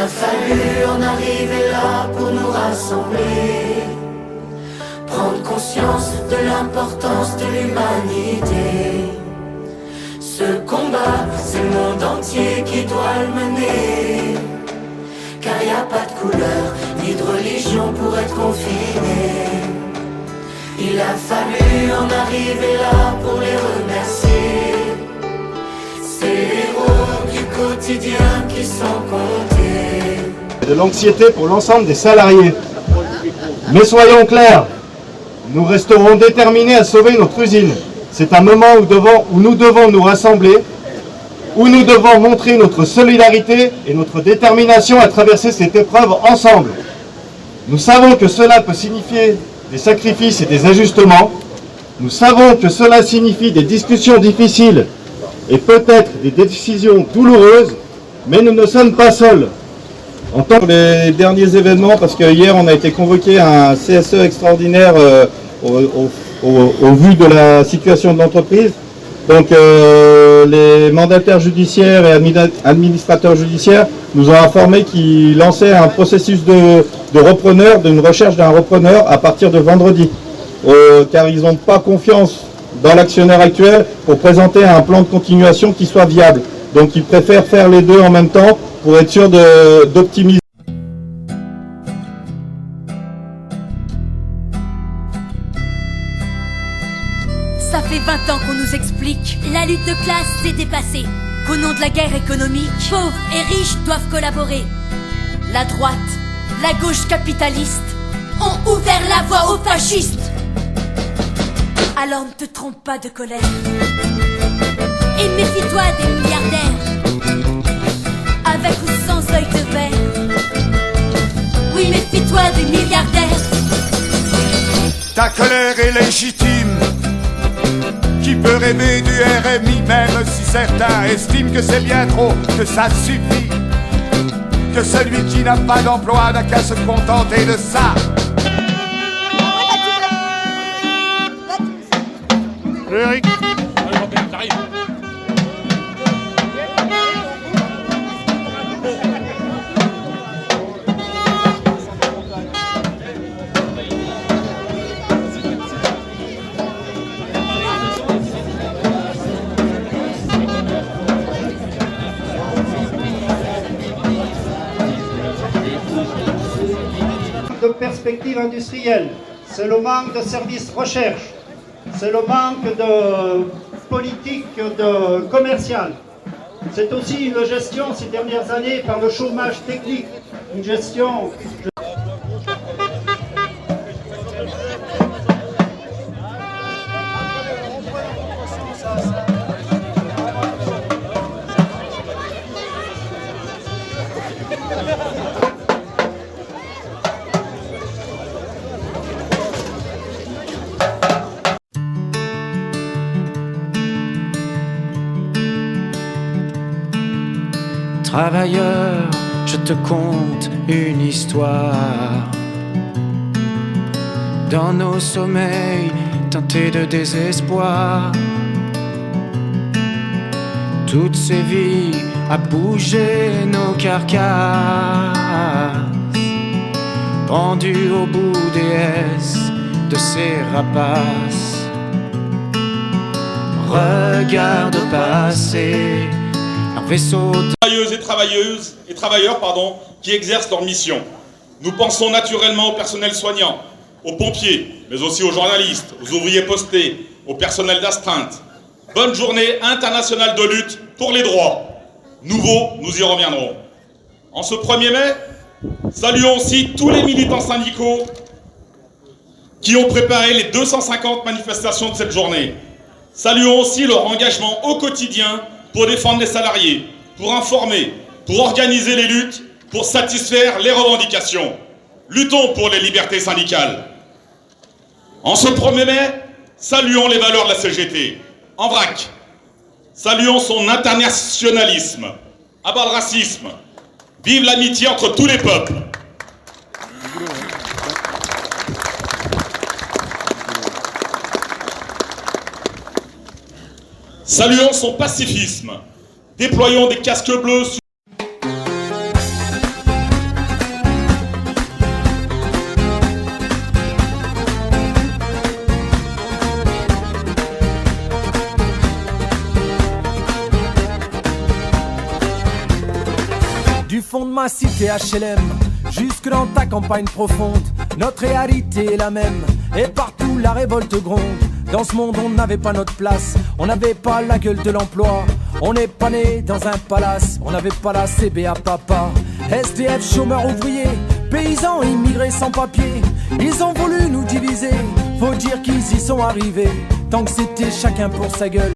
fallu en arriver là pour nous rassembler, prendre conscience de l'importance de l'humanité. Ce combat, c'est le monde entier qui doit le mener, car y a pas de couleur ni de religion pour être confiné. Il a fallu en arriver là pour les remercier, ces héros du quotidien qui sont comptés. De l'anxiété pour l'ensemble des salariés. Mais soyons clairs, nous resterons déterminés à sauver notre usine. C'est un moment où nous devons nous rassembler, où nous devons montrer notre solidarité et notre détermination à traverser cette épreuve ensemble. Nous savons que cela peut signifier des sacrifices et des ajustements. Nous savons que cela signifie des discussions difficiles et peut-être des décisions douloureuses, mais nous ne sommes pas seuls. En tant que les derniers événements, parce que hier on a été convoqué à un CSE extraordinaire au vu de la situation de l'entreprise. Donc les mandataires judiciaires et administrateurs judiciaires nous ont informé qu'ils lançaient un processus de repreneur, d'une recherche d'un repreneur à partir de vendredi. Car ils n'ont pas confiance dans l'actionnaire actuel pour présenter un plan de continuation qui soit viable. Donc ils préfèrent faire les deux en même temps pour être sûr d'optimiser. Ça fait 20 ans qu'on nous explique la lutte de classe s'est dépassée, qu'au nom de la guerre économique, pauvres et riches doivent collaborer. La droite, la gauche capitaliste ont ouvert la voie aux fascistes. Alors ne te trompe pas de colère et méfie-toi des milliardaires, avec ou sans œil de verre. Oui, méfie-toi des milliardaires. Ta colère est légitime. Qui peut rêver du RMI, même si certains estiment que c'est bien trop, que ça suffit, que celui qui n'a pas d'emploi n'a qu'à se contenter de ça. Eric. De perspectives industrielles, c'est le manque de services recherche, c'est le manque de politique commerciale. C'est aussi une gestion ces dernières années par le chômage technique, une gestion... Travailleur, je te conte une histoire. Dans nos sommeils, teintés de désespoir, toutes ces vies à bouger nos carcasses, pendues au bout des S de ces rapaces. Regarde passer leur vaisseau. Travailleuses et travailleurs qui exercent leur mission. Nous pensons naturellement au personnel soignant, aux pompiers, mais aussi aux journalistes, aux ouvriers postés, au personnel d'astreinte. Bonne journée internationale de lutte pour les droits. Nouveau, nous y reviendrons. En ce 1er mai, saluons aussi tous les militants syndicaux qui ont préparé les 250 manifestations de cette journée. Saluons aussi leur engagement au quotidien pour défendre les salariés, pour informer, pour organiser les luttes, pour satisfaire les revendications. Luttons pour les libertés syndicales. En ce 1er mai, saluons les valeurs de la CGT. En vrac, saluons son internationalisme. À bas le racisme. Vive l'amitié entre tous les peuples. Saluons son pacifisme. Déployons des casques bleus. Du fond de ma cité HLM jusque dans ta campagne profonde, notre réalité est la même, et partout la révolte gronde. Dans ce monde on n'avait pas notre place, on n'avait pas la gueule de l'emploi, on n'est pas né dans un palace, on n'avait pas la CBA papa. SDF, chômeurs, ouvriers, paysans, immigrés sans papier, ils ont voulu nous diviser, faut dire qu'ils y sont arrivés, tant que c'était chacun pour sa gueule.